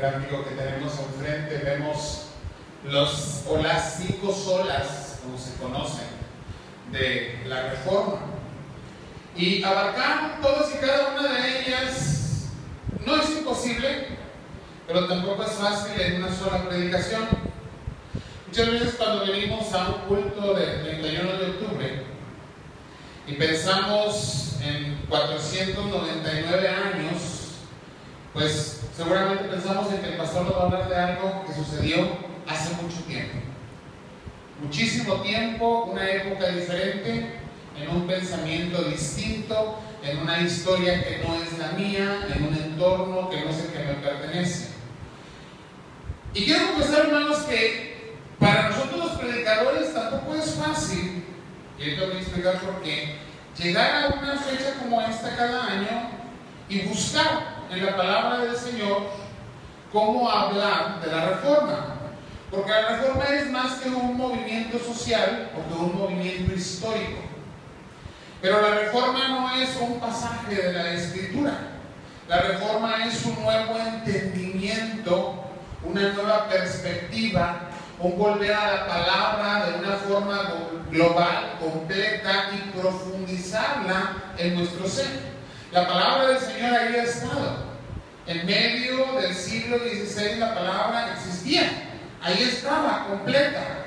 gráfico que tenemos enfrente vemos las 5 solas, como se conocen, de la Reforma. Y abarcar todas y cada una de ellas no es imposible, pero tampoco es fácil en una sola predicación. Muchas veces cuando venimos a un culto del 31 de octubre y pensamos en 499 años, pues seguramente pensamos en que el pastor nos va a hablar de algo que sucedió hace mucho tiempo. Muchísimo tiempo, una época diferente, en un pensamiento distinto, en una historia que no es la mía, en un entorno que no es el que me pertenece. Y quiero confesar, hermanos, que para nosotros los predicadores tampoco es fácil, y ahorita voy a explicar por qué, llegar a una fecha como esta cada año y buscar en la palabra del Señor cómo hablar de la Reforma. Porque la Reforma es más que un movimiento social o que un movimiento histórico. Pero la Reforma no es un pasaje de la Escritura. La Reforma es un nuevo entendimiento, una nueva perspectiva, un volver a la palabra de una forma global, completa y profundizarla en nuestro ser. La palabra del Señor ahí ha estado. En medio del siglo XVI la palabra existía. Ahí estaba, completa.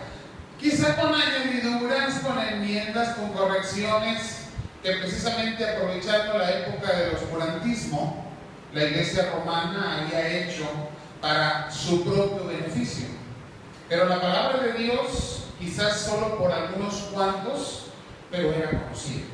Quizá con añadiduras, con enmiendas, con correcciones, que precisamente aprovechando la época del oscurantismo, la Iglesia romana había hecho para su propio beneficio. Pero la palabra de Dios, quizás solo por algunos cuantos, pero era conocida.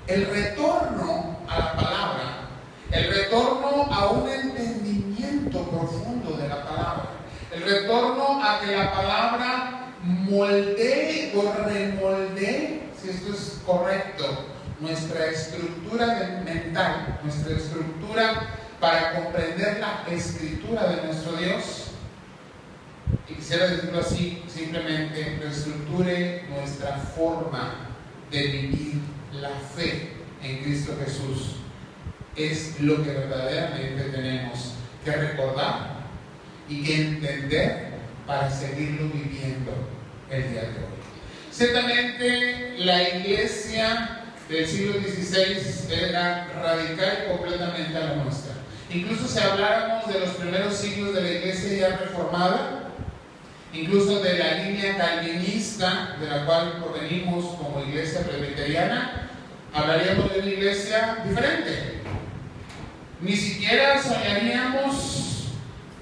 El retorno a la palabra, el retorno a un entendimiento profundo de la palabra, el retorno a que la palabra moldee o remoldee, si esto es correcto, nuestra estructura mental, nuestra estructura para comprender la escritura de nuestro Dios. Y quisiera decirlo así, simplemente reestructure nuestra forma de vivir la fe en Cristo Jesús. Es lo que verdaderamente tenemos que recordar y que entender para seguirlo viviendo el día de hoy. Ciertamente la iglesia del siglo XVI era radical y completamente a la nuestra. Incluso si habláramos de los primeros siglos de la iglesia ya reformada, incluso de la línea calvinista de la cual provenimos como iglesia presbiteriana, hablaríamos de una iglesia diferente. Ni siquiera soñaríamos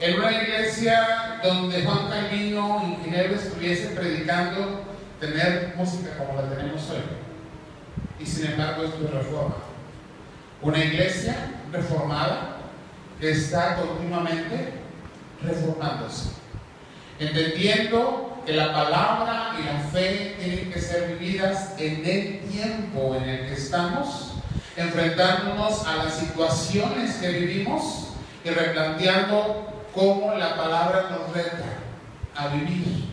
en una iglesia donde Juan Calvino, ingeniero, estuviese predicando tener música como la tenemos hoy. Y sin embargo esto es reforma. Una iglesia reformada que está continuamente reformándose, entendiendo que la palabra y la fe tienen que ser vividas en el tiempo en el que estamos, enfrentándonos a las situaciones que vivimos y replanteando cómo la palabra nos reta a vivir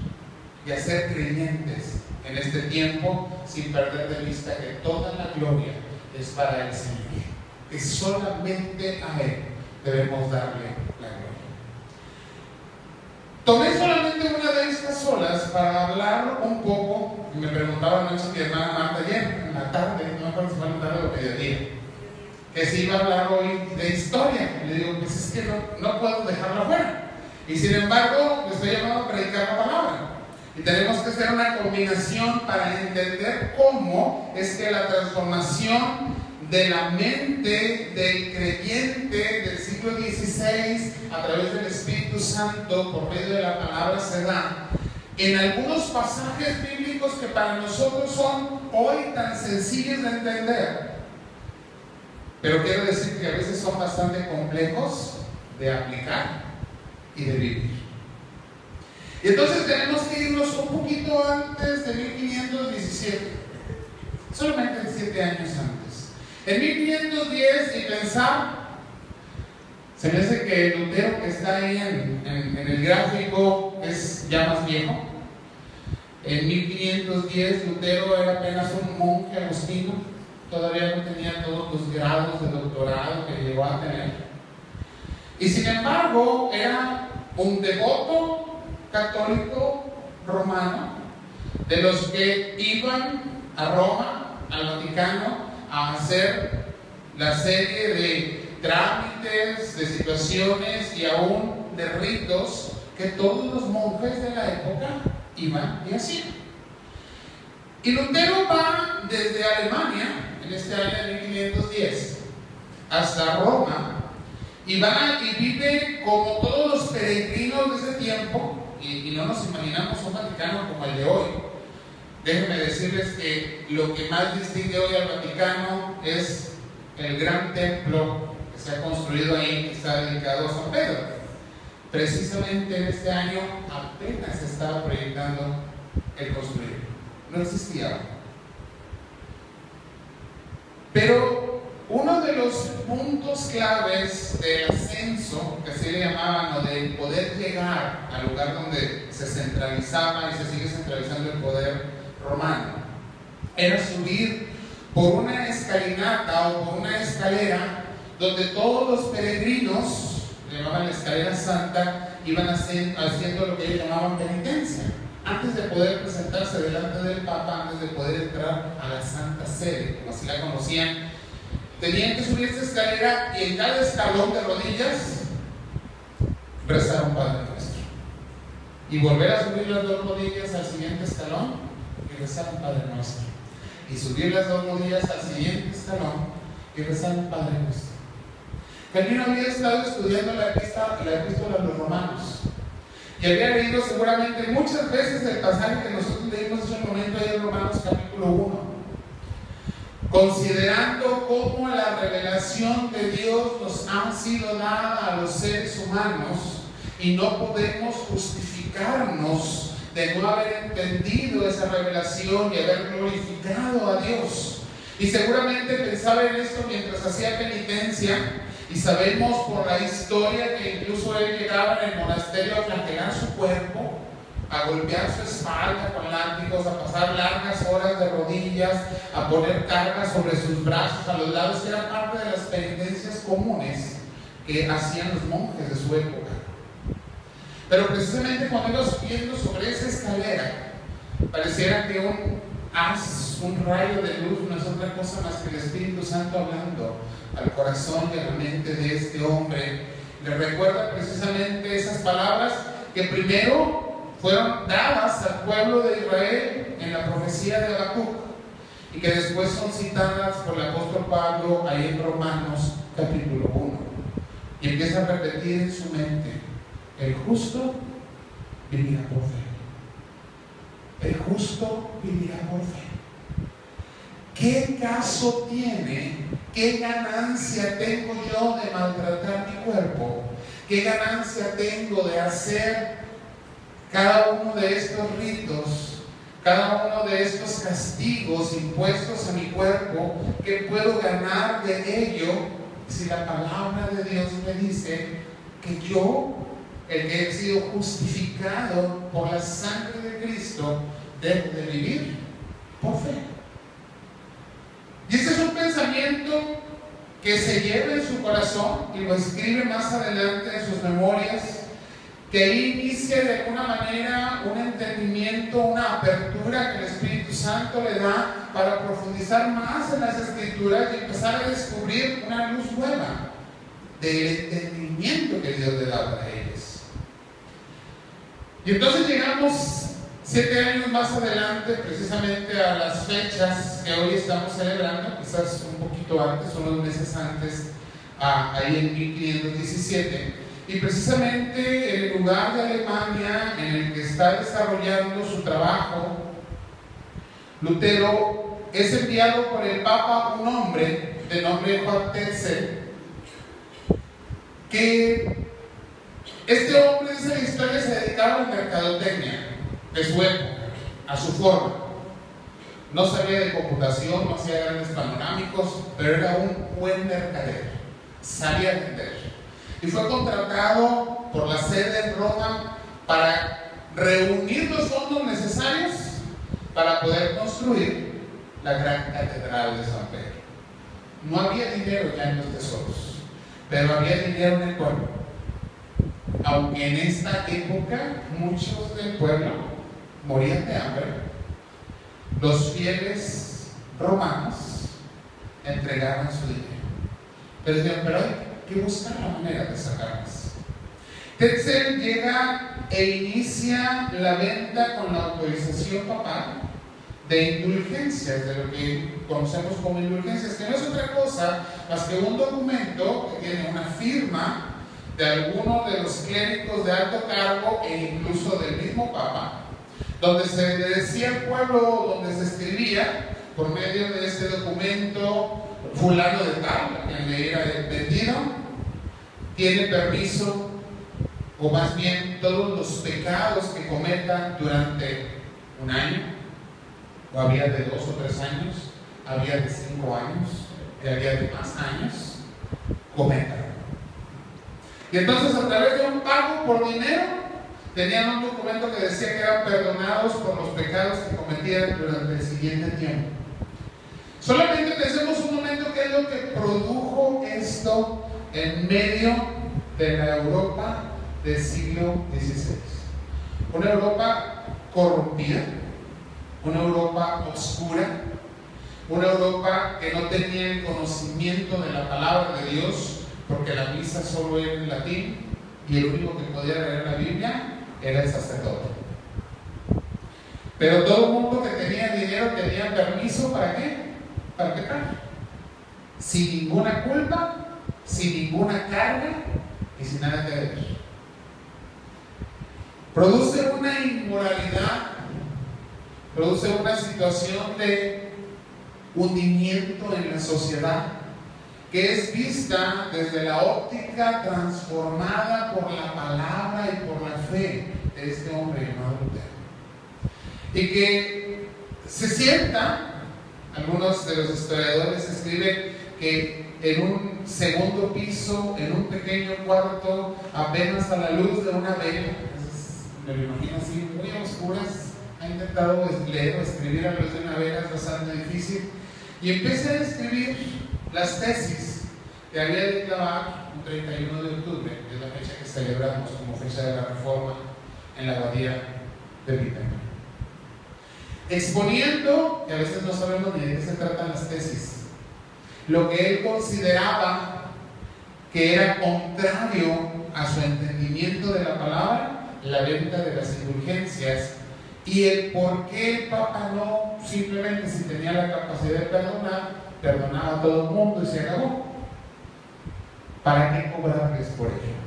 y a ser creyentes en este tiempo, sin perder de vista que toda la gloria es para el Señor, que solamente a Él debemos darle la gloria. Tomé solamente una de estas olas para hablar un poco, y me preguntaba anoche mi hermana Marta ayer, en la tarde, no me acuerdo si fue en la tarde o mediodía, que se iba a hablar hoy de historia. Y le digo, pues es que no puedo dejarla fuera. Y sin embargo, le estoy llamando a predicar la palabra. Y tenemos que hacer una combinación para entender cómo es que la transformación de la mente del creyente del siglo XVI a través del Espíritu Santo por medio de la palabra se da en algunos pasajes bíblicos que para nosotros son hoy tan sencillos de entender, pero quiero decir que a veces son bastante complejos de aplicar y de vivir. Y entonces tenemos que irnos un poquito antes de 1517, solamente 7 años antes. En 1510, y pensar, se me hace que Lutero, que está ahí en el gráfico, es ya más viejo. En 1510 Lutero era apenas un monje agustino, todavía no tenía todos los grados de doctorado que llegó a tener. Y sin embargo, era un devoto católico romano, de los que iban a Roma, al Vaticano, a hacer la serie de trámites, de situaciones y aún de ritos que todos los monjes de la época iban y hacían. Y Lutero va desde Alemania, en este año de 1510, hasta Roma, y va y vive como todos los peregrinos de ese tiempo, y no nos imaginamos un Vaticano como el de hoy. Déjenme decirles que lo que más distingue hoy al Vaticano es el gran templo que se ha construido ahí, que está dedicado a San Pedro. Precisamente en este año apenas se estaba proyectando el construir. No existía. Pero uno de los puntos claves del ascenso, que así le llamaban, o del poder llegar al lugar donde se centralizaba y se sigue centralizando el poder romano, era subir por una escalinata o por una escalera donde todos los peregrinos, le llamaban la escalera santa, iban haciendo lo que ellos llamaban penitencia, antes de poder presentarse delante del Papa, antes de poder entrar a la Santa Sede, como así la conocían. Tenían que subir esta escalera y en cada escalón de rodillas rezar un Padre Nuestro, y volver a subir las dos rodillas al siguiente escalón y rezar un Padre Nuestro, y subir las dos rodillas al siguiente escalón y rezar un Padre Nuestro. Calvino había estado estudiando la epístola a los Romanos y había leído seguramente muchas veces el pasaje que nosotros leímos hace un momento ahí en Romanos capítulo 1, considerando cómo la revelación de Dios nos ha sido dada a los seres humanos y no podemos justificarnos de no haber entendido esa revelación y haber glorificado a Dios. Y seguramente pensaba en esto mientras hacía penitencia, y sabemos por la historia que incluso él llegaba en el monasterio a flagelar su cuerpo, a golpear su espalda con látigos, a pasar largas horas de rodillas, a poner cargas sobre sus brazos a los lados, que era parte de las penitencias comunes que hacían los monjes de su época. Pero precisamente cuando iba subiendo sobre esa escalera, pareciera que un rayo de luz no es otra cosa más que el Espíritu Santo hablando al corazón y a la mente de este hombre. Le recuerda precisamente esas palabras que primero fueron dadas al pueblo de Israel en la profecía de Habacuc y que después son citadas por el apóstol Pablo ahí en Romanos capítulo 1, y empieza a repetir en su mente: el justo vivirá por fe. El justo vivirá por fe. ¿Qué caso tiene? ¿Qué ganancia tengo yo de maltratar mi cuerpo? ¿Qué ganancia tengo de hacer cada uno de estos ritos, cada uno de estos castigos impuestos a mi cuerpo? ¿Qué puedo ganar de ello si la palabra de Dios me dice que yo, el que he sido justificado por la sangre de Cristo, debo de vivir por fe? Y este es un pensamiento que se lleva en su corazón y lo escribe más adelante en sus memorias, que ahí inicia de alguna manera un entendimiento, una apertura que el Espíritu Santo le da para profundizar más en las Escrituras y empezar a descubrir una luz nueva del entendimiento que Dios le da para ellos. Y entonces llegamos 7 años más adelante, precisamente a las fechas que hoy estamos celebrando, quizás un poquito antes, unos meses antes, ahí en 1517, y precisamente en el lugar de Alemania en el que está desarrollando su trabajo, Lutero es enviado por el Papa un hombre de nombre Juan Tetzel, que este hombre, dice la historia, se dedicaba a la mercadotecnia de su época, a su forma. No sabía de computación, no hacía grandes panorámicos, pero era un buen mercader, sabía vender. Y fue contratado por la sede en Roma para reunir los fondos necesarios para poder construir la gran catedral de San Pedro. No había dinero ya en los tesoros, pero había dinero en el pueblo. aunque en esta época muchos del pueblo morían de hambre, los fieles romanos entregaban su dinero. Pero decían, pero hay que buscar la manera de sacarlas. Tetzel llega e inicia la venta con la autorización papal de indulgencias, de lo que conocemos como indulgencias, que no es otra cosa más que un documento que tiene una firma de alguno de los clérigos de alto cargo e incluso del mismo Papa, donde se le decía al pueblo, donde se escribía por medio de este documento: fulano de tal, quien le era vendido, tiene permiso, o más bien todos los pecados que cometa durante un año, o había de 2 o 3 años, había de 5 años, y había de más años, cométalo. Y entonces, a través de un pago por dinero, tenían un documento que decía que eran perdonados por los pecados que cometían durante el siguiente tiempo. Solamente pensemos un momento qué es lo que produjo esto en medio de la Europa del siglo XVI. Una Europa corrompida, una Europa oscura, una Europa que no tenía el conocimiento de la palabra de Dios, porque la misa solo era en latín y el único que podía leer la Biblia era el sacerdote. Pero todo el mundo que tenía dinero tenía permiso, ¿para qué? Para pecar, sin ninguna culpa, sin ninguna carga y sin nada que ver. Produce una inmoralidad, produce una situación de hundimiento en la sociedad, que es vista desde la óptica transformada por la palabra y por la fe de este hombre llamado Lutero, y que se sienta. Algunos de los historiadores escriben que en un segundo piso, en un pequeño cuarto, apenas a la luz de una vela, me lo imagino así, muy a oscuras, ha intentado leer o escribir a la luz de una vela, es bastante difícil, y empieza a escribir las tesis que había de clavar un 31 de octubre, que es la fecha que celebramos como fecha de la Reforma en la abadía de Wittenberg, exponiendo, que a veces no sabemos ni de qué se tratan las tesis, lo que él consideraba que era contrario a su entendimiento de la palabra, la venta de las indulgencias, y el por qué el Papa no simplemente, si tenía la capacidad de perdonar, perdonaba a todo el mundo y se acabó. ¿Para qué cobrarles por ello?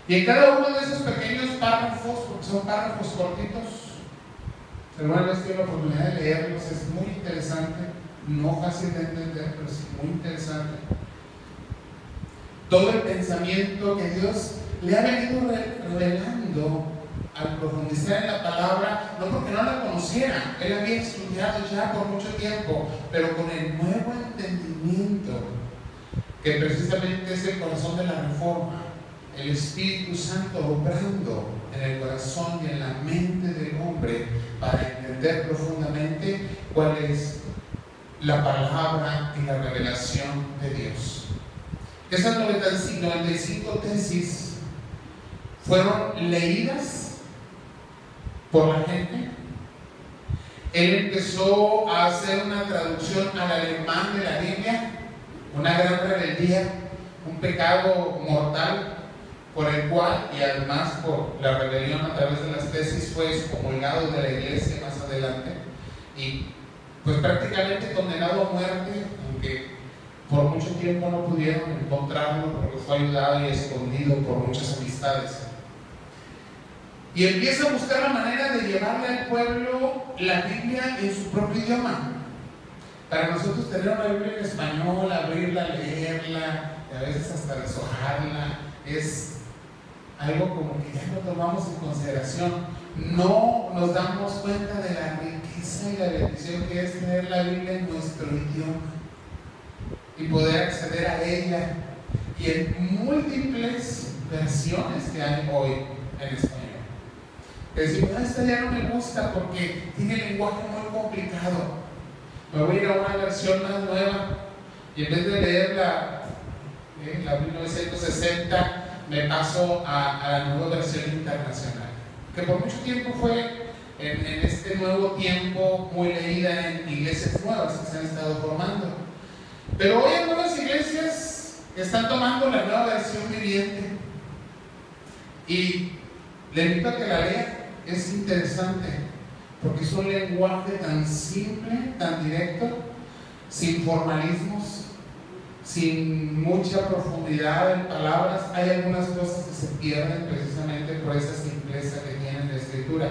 Y en cada uno de esos pequeños párrafos, porque son párrafos cortitos, alguna vez tuve la oportunidad de leerlos, es muy interesante, no fácil de entender, pero sí muy interesante. Todo el pensamiento que Dios le ha venido revelando al profundizar en la palabra, no porque no la conociera, él había estudiado ya por mucho tiempo, pero con el nuevo entendimiento, que precisamente es el corazón de la Reforma, el Espíritu Santo obrando en el corazón y en la mente del hombre para entender profundamente cuál es la palabra y la revelación de Dios. Esas 95 tesis fueron leídas por la gente. Él empezó a hacer una traducción al alemán de la Biblia, una gran rebeldía, un pecado mortal, por el cual, y además por la rebelión a través de las tesis, fue excomulgado de la iglesia más adelante y pues prácticamente condenado a muerte, aunque por mucho tiempo no pudieron encontrarlo porque fue ayudado y escondido por muchas amistades. Y empieza a buscar la manera de llevarle al pueblo la Biblia en su propio idioma. Para nosotros tener una Biblia en español, abrirla, leerla, y a veces hasta deshojarla, es algo como que ya no tomamos en consideración. No nos damos cuenta de la riqueza y la bendición que es tener la Biblia en nuestro idioma y poder acceder a ella, y en múltiples versiones que hay hoy en español. Decimos, esta ya no me gusta porque tiene lenguaje muy complicado, me voy a ir a una versión más nueva, y en vez de leer la 1960, me paso a la nueva versión internacional, que por mucho tiempo fue en este nuevo tiempo muy leída en iglesias nuevas que se han estado formando. Pero hoy algunas iglesias están tomando la nueva versión viviente y le invito a que la lea. Es interesante porque es un lenguaje tan simple, tan directo, sin formalismos, sin mucha profundidad en palabras. Hay algunas cosas que se pierden precisamente por esa simpleza que tiene la escritura,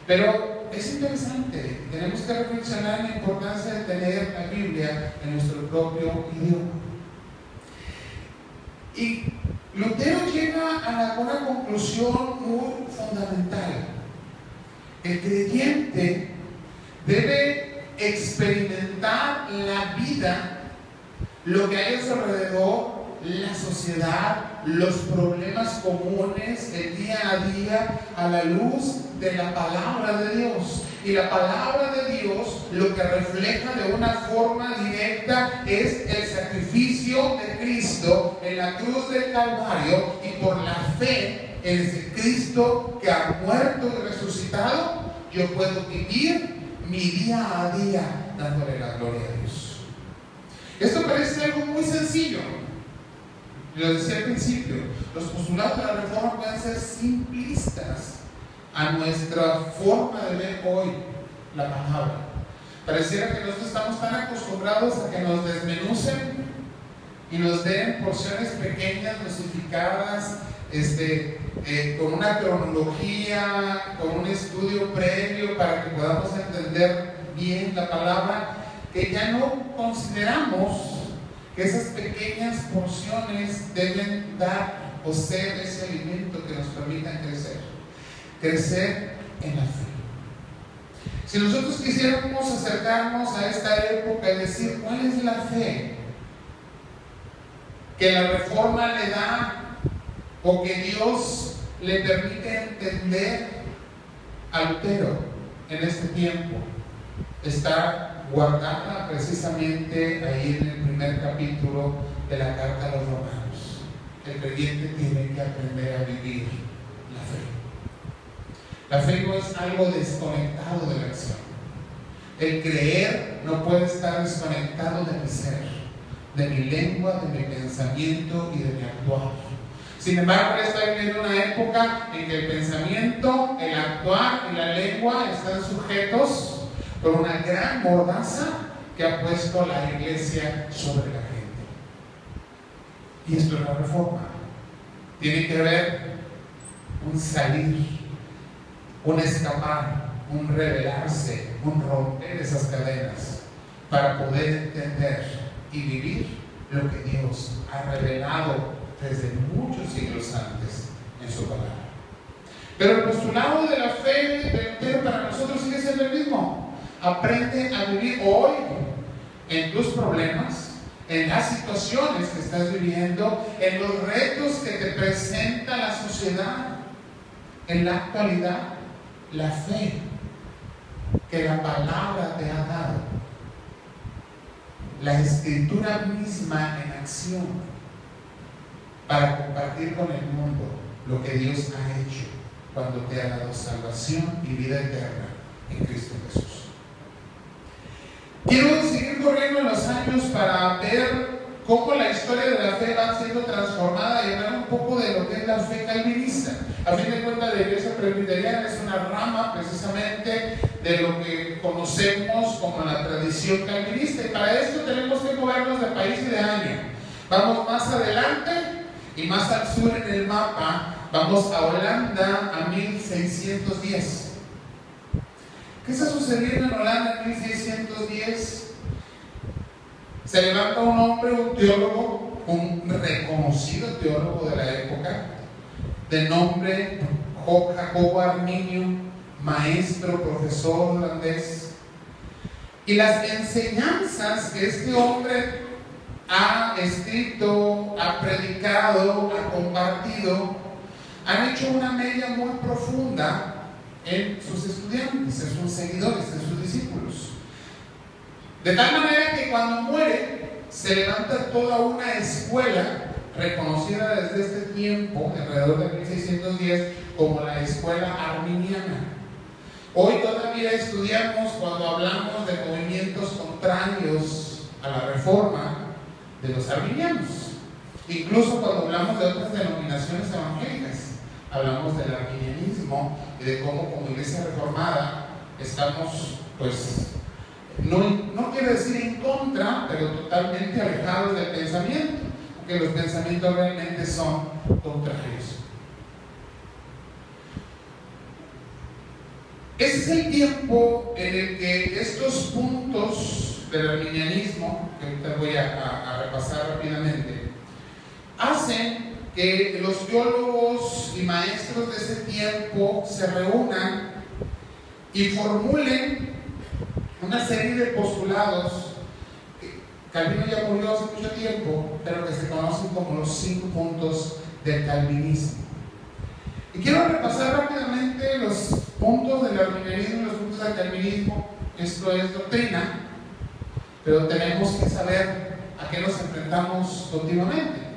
pero es interesante. Tenemos que reflexionar en la importancia de tener la Biblia en nuestro propio idioma. Y Lutero llega a una conclusión muy fundamental. El creyente debe experimentar la vida, lo que hay a su alrededor, la sociedad, los problemas comunes, el día a día, a la luz de la palabra de Dios. Y la palabra de Dios lo que refleja de una forma directa es el sacrificio de Cristo en la cruz del Calvario, y por la fe en ese Cristo que ha muerto y resucitado, yo puedo vivir mi día a día dándole la gloria a Dios. Esto parece algo muy sencillo. Lo decía al principio, los postulados de la Reforma pueden ser simplistas a nuestra forma de ver hoy la palabra. Pareciera que nosotros estamos tan acostumbrados a que nos desmenucen y nos den porciones pequeñas, dosificadas, con una cronología, con un estudio previo para que podamos entender bien la palabra, que ya no consideramos que esas pequeñas porciones deben dar o ser ese alimento que nos permita crecer en la fe. Si nosotros quisiéramos acercarnos a esta época y decir cuál es la fe que la Reforma le da o que Dios le permite entender a Lutero en este tiempo, está guardada precisamente ahí en el primer capítulo de la carta a los Romanos. El creyente tiene que aprender a vivir la fe. La fe no es algo desconectado de la acción. El creer no puede estar desconectado de mi ser, de mi lengua, de mi pensamiento y de mi actuar. Sin embargo, está viviendo una época en que el pensamiento, el actuar y la lengua están sujetos por una gran mordaza que ha puesto la iglesia sobre la gente. Y esto es la Reforma. Tiene que haber un salir, un escapar, un rebelarse, un romper esas cadenas para poder entender y vivir lo que Dios ha revelado desde muchos siglos antes en su palabra. Pero el postulado de la fe de Lutero para nosotros sigue siendo el mismo. Aprende a vivir hoy en tus problemas, en las situaciones que estás viviendo, en los retos que te presenta la sociedad, en la actualidad, la fe que la palabra te ha dado, la escritura misma en acción para compartir con el mundo lo que Dios ha hecho cuando te ha dado salvación y vida eterna en Cristo Jesús. Quiero seguir corriendo en los años para ver cómo la historia de la fe va siendo transformada y hablar un poco de lo que es la fe calvinista. A fin de cuentas, la Iglesia Presbiteriana es una rama precisamente de lo que conocemos como la tradición calvinista, y para esto tenemos que movernos de país y de año. Vamos más adelante y más al sur en el mapa, vamos a Holanda a 1610. ¿Qué está sucediendo en Holanda en 1610? Se levanta un hombre, un teólogo, un reconocido teólogo de la época, de nombre Jacobo Arminio, maestro, profesor holandés. Y las enseñanzas que este hombre ha escrito, ha predicado, ha compartido, han hecho una media muy profunda en sus estudiantes, en sus seguidores, en sus discípulos. De tal manera que cuando muere, se levanta toda una escuela reconocida desde este tiempo, alrededor de 1610, como la escuela arminiana. Hoy todavía estudiamos, cuando hablamos de movimientos contrarios a la reforma, de los arminianos. Incluso cuando hablamos de otras denominaciones evangélicas, hablamos del arminianismo y de cómo como iglesia reformada estamos, pues, no quiero decir en contra, pero totalmente alejados del pensamiento, porque los pensamientos realmente son contrarios. Ese es el tiempo en el que estos puntos del arminianismo, que ahorita voy a repasar rápidamente, hacen que los teólogos y maestros de ese tiempo se reúnan y formulen una serie de postulados. Calvino ya murió hace mucho tiempo, pero que se conocen como los 5 puntos del calvinismo. Y quiero repasar rápidamente los puntos del arminianismo y los puntos del calvinismo. Esto es doctrina, pero tenemos que saber a qué nos enfrentamos continuamente.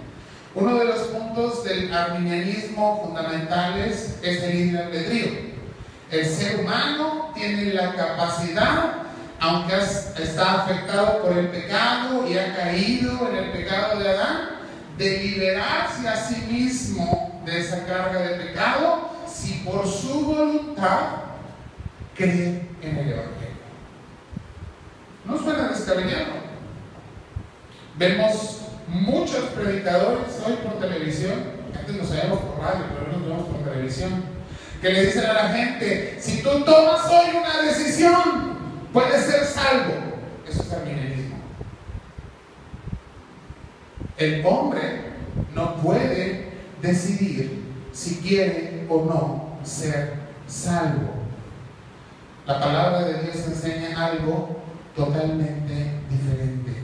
Uno de los puntos del arminianismo fundamentales es el libre albedrío. El ser humano tiene la capacidad, aunque está afectado por el pecado y ha caído en el pecado de Adán, de liberarse a sí mismo de esa carga de pecado si por su voluntad cree en el Evangelio. No suena descabellado. Vemos muchos predicadores hoy por televisión, antes lo sabíamos por radio, pero ahora nos vemos por televisión, que le dicen a la gente: si tú tomas hoy una decisión, puedes ser salvo. Eso es arminianismo. El hombre no puede decidir si quiere o no ser salvo. La palabra de Dios enseña algo totalmente diferente.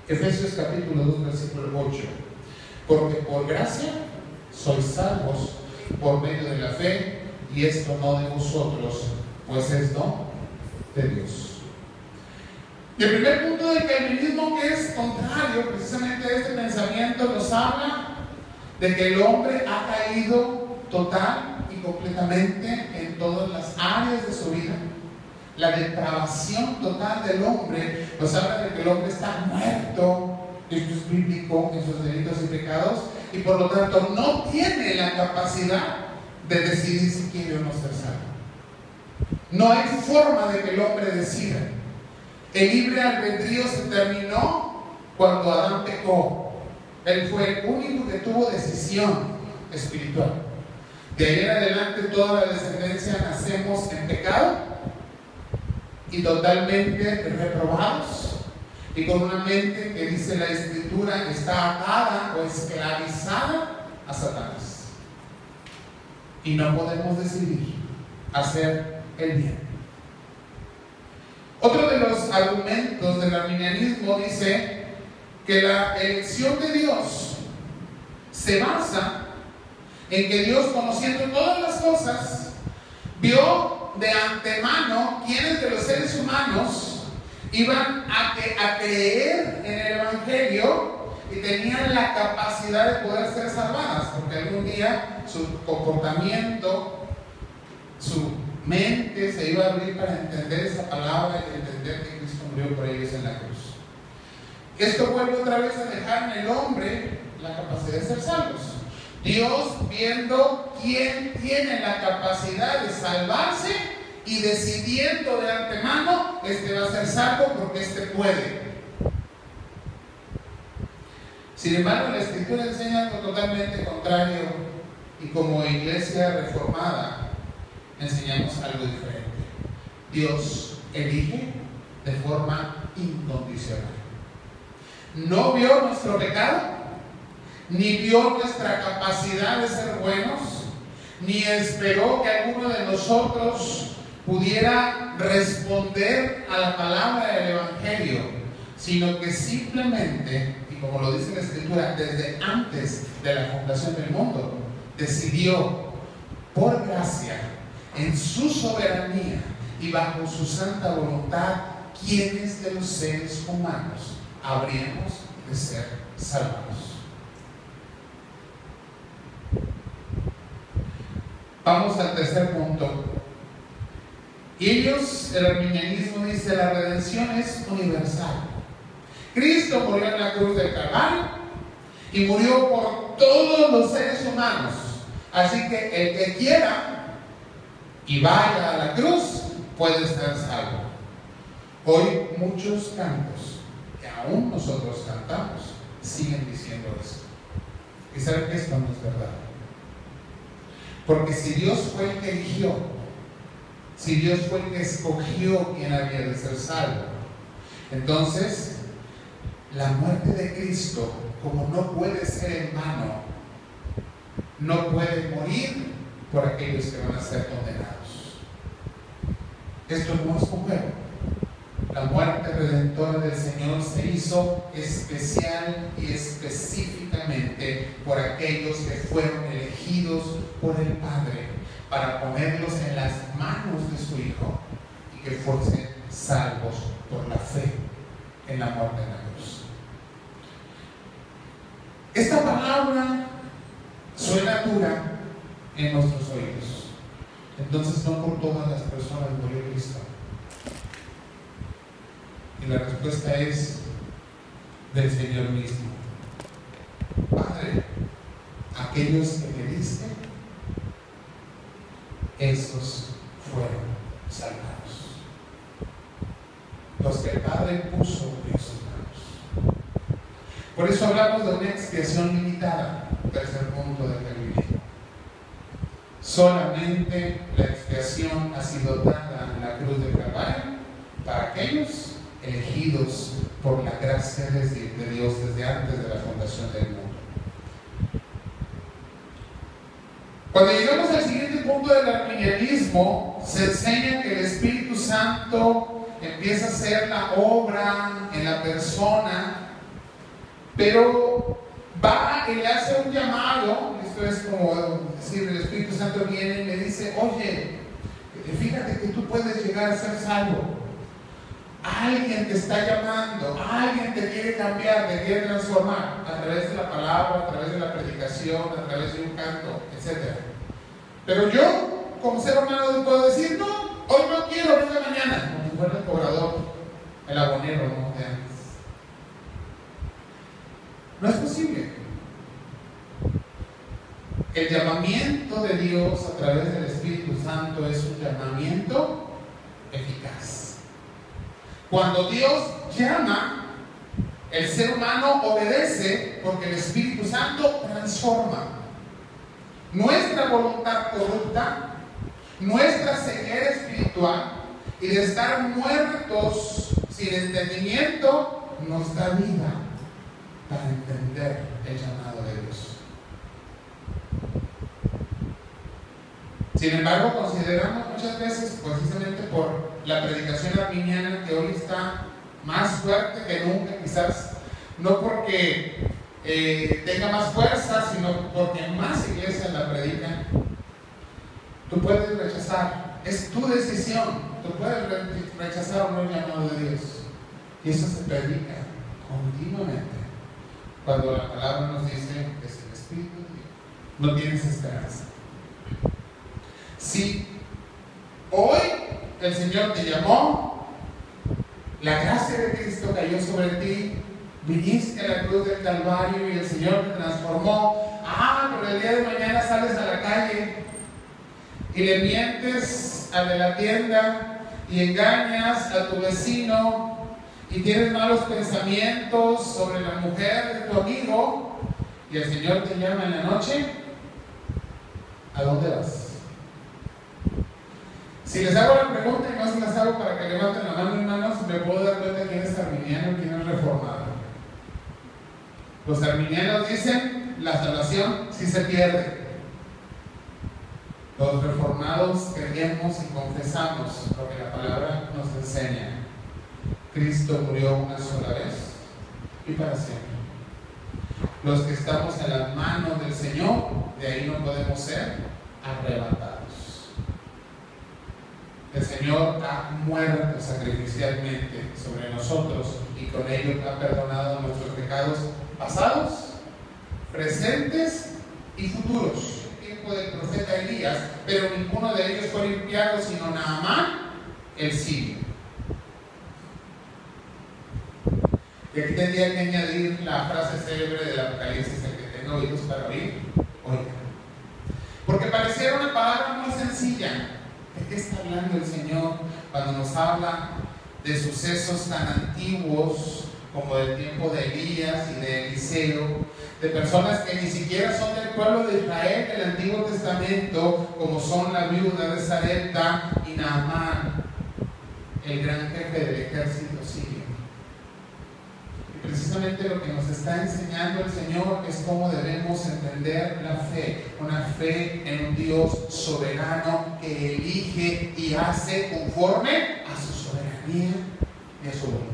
Efesios capítulo 2, versículo 8. Porque por gracia sois salvos por medio de la fe, y esto no de vosotros, pues es don de Dios. Y el primer punto del calvinismo, que es contrario precisamente a este pensamiento, nos habla de que el hombre ha caído total y completamente en todas las áreas de su vida. La depravación total del hombre nos habla de que el hombre está muerto, esto es bíblico, en sus delitos y pecados, y por lo tanto no tiene la capacidad de decidir si quiere o no ser salvo. No hay forma de que el hombre decida. El libre albedrío se terminó cuando Adán pecó. Él fue el único que tuvo decisión espiritual. De ahí en adelante toda la descendencia nacemos en pecado y totalmente reprobados, y con una mente que, dice la Escritura, está atada o esclavizada a Satanás, y no podemos decidir hacer el bien. Otro de los argumentos del arminianismo dice que la elección de Dios se basa en que Dios, conociendo todas las cosas, vio de antemano quiénes de los seres humanos iban a creer en el Evangelio y tenían la capacidad de poder ser salvadas, porque algún día su comportamiento, su mente se iba a abrir para entender esa palabra y entender que Cristo murió por ellos en la cruz. Esto vuelve otra vez a dejar en el hombre la capacidad de ser salvos. Dios, viendo quién tiene la capacidad de salvarse y decidiendo de antemano, este va a ser salvo porque este puede. Sin embargo, la Escritura enseña algo totalmente contrario, y como iglesia reformada enseñamos algo diferente. Dios elige de forma incondicional. No vio nuestro pecado, ni vio nuestra capacidad de ser buenos, ni esperó que alguno de nosotros pudiera responder a la palabra del Evangelio, sino que simplemente, y como lo dice la Escritura, desde antes de la fundación del mundo, decidió por gracia, en su soberanía y bajo su santa voluntad, quiénes de los seres humanos habríamos de ser salvados. Vamos al tercer punto. Ellos, el arminianismo dice, la redención es universal. Cristo murió en la cruz del Calvario y murió por todos los seres humanos. Así que el que quiera y vaya a la cruz puede estar salvo. Hoy muchos cantos que aún nosotros cantamos siguen diciendo esto. ¿Y saben que esto no es verdad? Porque si Dios fue el que eligió, si Dios fue el que escogió quién había de ser salvo, entonces la muerte de Cristo, como no puede ser en vano, no puede morir por aquellos que van a ser condenados. Esto no es un juego. La muerte redentora del Señor se hizo especial y específicamente por aquellos que fueron elegidos por el Padre para ponerlos en las manos de su Hijo y que fuesen salvos por la fe en la muerte de la cruz. Esta palabra suena dura en nuestros oídos. Entonces, no por todas las personas murió Cristo. Y la respuesta es del Señor mismo. Padre, aquellos que me diste, esos fueron salvados. Los que el Padre puso en sus manos. Por eso hablamos de una expiación limitada, tercer punto del calvinismo. Solamente la expiación ha sido dada en la cruz del Calvario para aquellos elegidos por la gracia de Dios desde antes de la fundación del mundo. Cuando llegamos al siguiente punto del arminianismo, se enseña que el Espíritu Santo empieza a hacer la obra en la persona, pero va y le hace un llamado. Esto es como decir, el Espíritu Santo viene y le dice: oye, fíjate que tú puedes llegar a ser salvo. Alguien te está llamando, alguien te quiere cambiar, te quiere transformar a través de la palabra, a través de la predicación, a través de un canto, etc. Pero yo, como ser humano, puedo decir: no, hoy no quiero, venga mañana, como si fuera el cobrador, el abonero, ¿no? De antes. No es posible. El llamamiento de Dios a través del Espíritu Santo es un llamamiento eficaz. Cuando Dios llama, el ser humano obedece porque el Espíritu Santo transforma. Nuestra voluntad corrupta, nuestra ceguera espiritual y de estar muertos sin entendimiento, nos da vida para entender el llamado de Dios. Sin embargo, consideramos muchas veces, precisamente por la predicación arminiana que hoy está más fuerte que nunca, quizás no porque tenga más fuerza, sino porque más iglesias la predican. Tú puedes rechazar, es tu decisión, tú puedes rechazar o no el llamado de Dios. Y eso se predica continuamente cuando la palabra nos dice que es el Espíritu de Dios. No tienes esperanza. Si hoy el Señor te llamó, la gracia de Cristo cayó sobre ti, viniste a la cruz del Calvario y el Señor te transformó. Pero el día de mañana sales a la calle y le mientes al de la tienda y engañas a tu vecino y tienes malos pensamientos sobre la mujer de tu amigo y el Señor te llama en la noche, ¿a dónde vas? Si les hago la pregunta y no se las hago para que levanten la mano, hermanos, me puedo dar cuenta quién es arminiano y quién es reformado. Los arminianos dicen: la salvación sí se pierde. Los reformados creemos y confesamos lo que la palabra nos enseña. Cristo murió una sola vez y para siempre. Los que estamos en las manos del Señor, de ahí no podemos ser arrebatados. El Señor ha muerto sacrificialmente sobre nosotros y con ello ha perdonado nuestros pecados pasados, presentes y futuros. tiempo del profeta Elías, pero ninguno de ellos fue limpiado, sino Naamán, el sirio. Y aquí tendría que añadir la frase célebre del Apocalipsis: el que tenga oídos para oír, oiga. Porque pareciera una palabra muy sencilla. ¿De qué está hablando el Señor cuando nos habla de sucesos tan antiguos como del tiempo de Elías y de Eliseo, de personas que ni siquiera son del pueblo de Israel del Antiguo Testamento, como son la viuda de Sarepta y Naamán, el gran jefe del ejército sirio? Y precisamente lo que nos está enseñando el Señor es cómo debemos entender la fe, una fe en un Dios soberano que elige y hace conforme a su soberanía y a su voluntad.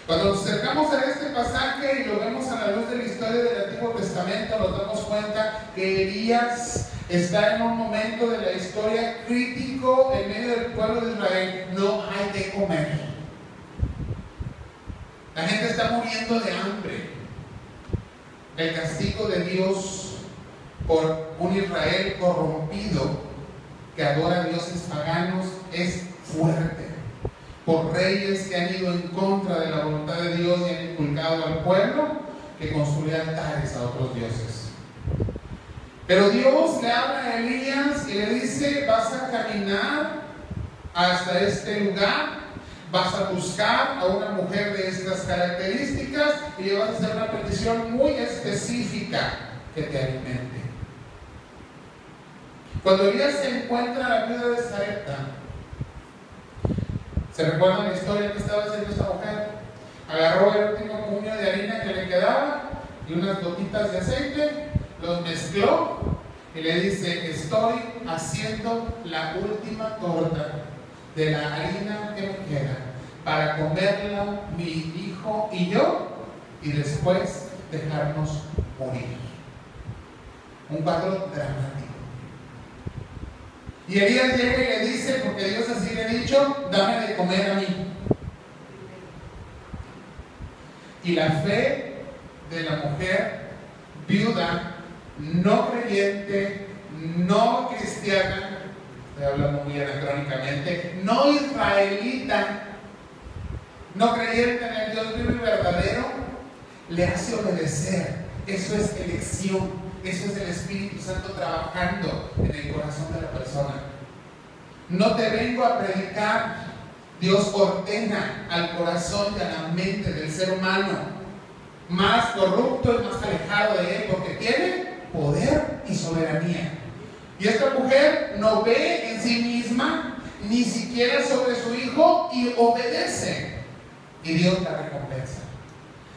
Cuando nos acercamos a este pasaje y lo vemos a la luz de la historia del Antiguo Testamento, nos damos cuenta que Elías está en un momento de la historia crítico en medio del pueblo de Israel. No hay de comer. La gente está muriendo de hambre. El castigo de Dios por un Israel corrompido que adora a dioses paganos es fuerte. Por reyes que han ido en contra de la voluntad de Dios y han inculcado al pueblo que construye altares a otros dioses. Pero Dios le habla a Elías y le dice: vas a caminar hasta este lugar, vas a buscar a una mujer de estas características y le vas a hacer una petición muy específica: que te alimente. Cuando Elías se encuentra a la viuda de Sarepta, ¿se recuerdan la historia que estaba haciendo esta mujer? Agarró el último puño de harina que le quedaba y unas gotitas de aceite, los mezcló y le dice: estoy haciendo la última torta de la harina que me queda para comerla mi hijo y yo, y después dejarnos morir. Un cuadro dramático. Y Elías llega y le dice, porque Dios así le ha dicho: dame de comer a mí. Y la fe de la mujer viuda, no creyente, no cristiana, estoy hablando muy anacrónicamente, no israelita, no creyente en el Dios vivo y verdadero, le hace obedecer. Eso es elección. Eso es el Espíritu Santo trabajando en el corazón de la persona. No te vengo a predicar. Dios ordena al corazón y a la mente del ser humano, más corrupto y más alejado de Él, porque tiene poder y soberanía. Y esta mujer no ve en sí misma, ni siquiera sobre su hijo, y obedece. Y Dios la recompensa.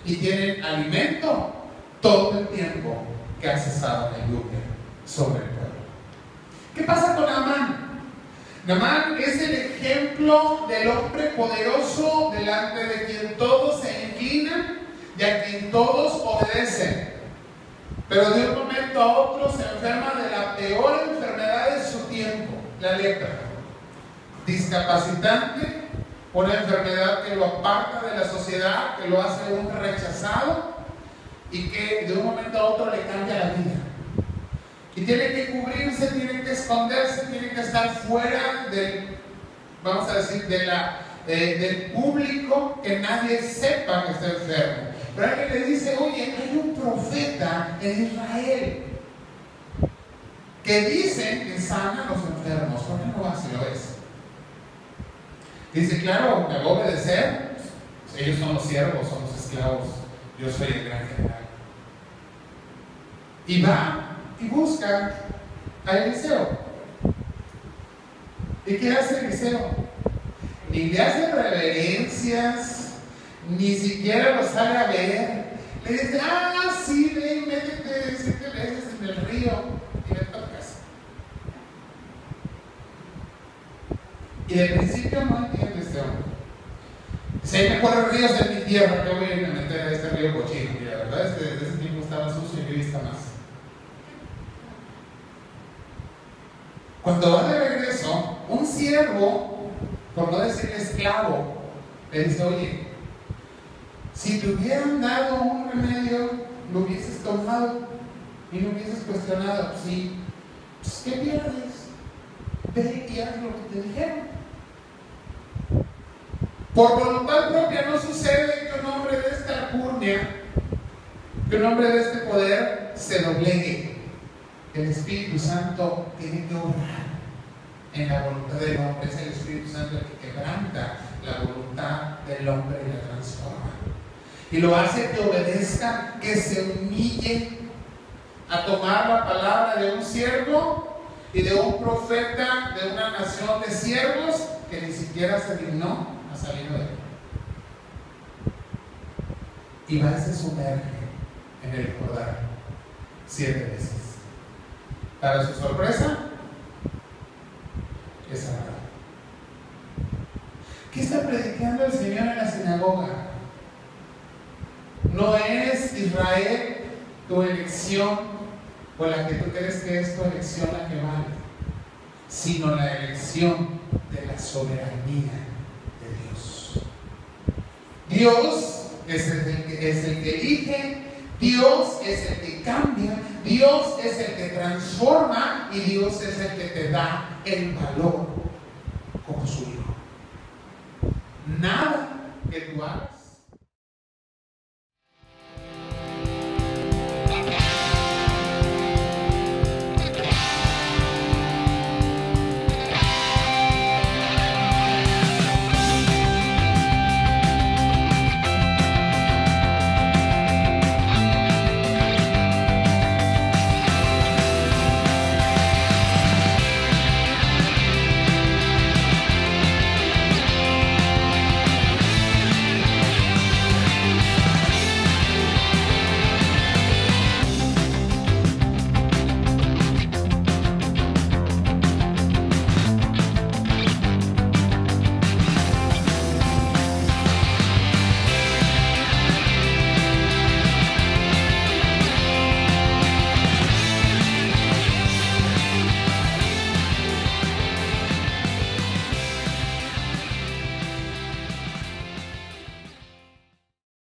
Y tienen alimento todo el tiempo que ha cesado la lluvia sobre el pueblo. ¿Qué pasa con Naamán? Naamán es el ejemplo del hombre poderoso delante de quien todos se inclinan y a quien todos obedecen. Pero de un momento a otro se enferma de la peor enfermedad de su tiempo, la lepra. Discapacitante, una enfermedad que lo aparta de la sociedad, que lo hace un rechazado y que de un momento a otro le cambia la vida. Y tiene que cubrirse, tiene que esconderse, tiene que estar fuera del, vamos a decir, del público, que nadie sepa que está enfermo. Pero alguien le dice: oye, hay un profeta en Israel que dicen que sana a los enfermos. ¿Por qué no vas si lo es? Dice: claro, me voy a obedecer. Ellos son los siervos, son los esclavos. Yo soy el gran general. Y va y busca a Eliseo. ¿Y qué hace Eliseo? Ni le hace reverencias, ni siquiera lo sale a ver. Le dice: sí, ven, métete 7 veces en el río y vete a tu casa. Y de principio no entiende este hombre. Si hay mejores ríos en mi tierra, yo voy a meter a este río cochino. Y la verdad es que desde ese tiempo estaba sucio y yo vista más. Cuando va de regreso, un siervo, por no decir esclavo, le dice: oye, si te hubieran dado un remedio, lo hubieses tomado y no hubieses cuestionado. Sí, Pues, ¿qué pierdes? Ve y haz lo que te dijeron. Por voluntad propia no sucede que un hombre de esta alcurnia, que un hombre de este poder se doblegue. El Espíritu Santo tiene que obrar en la voluntad del hombre. Es el Espíritu Santo el que quebranta la voluntad del hombre y la transforma. Y lo hace que obedezca, que se humille a tomar la palabra de un siervo y de un profeta de una nación de siervos que ni siquiera se dignó a salir de él. Y va y se sumerge en el Jordán 7 veces. Para su sorpresa, es sanado. ¿Qué está predicando el Señor en la sinagoga? No es Israel tu elección o la que tú crees que es tu elección la que vale, sino la elección de la soberanía de Dios. Dios es el que elige, Dios es el que cambia, Dios es el que transforma y Dios es el que te da el valor como su hijo. Nada que tú hagas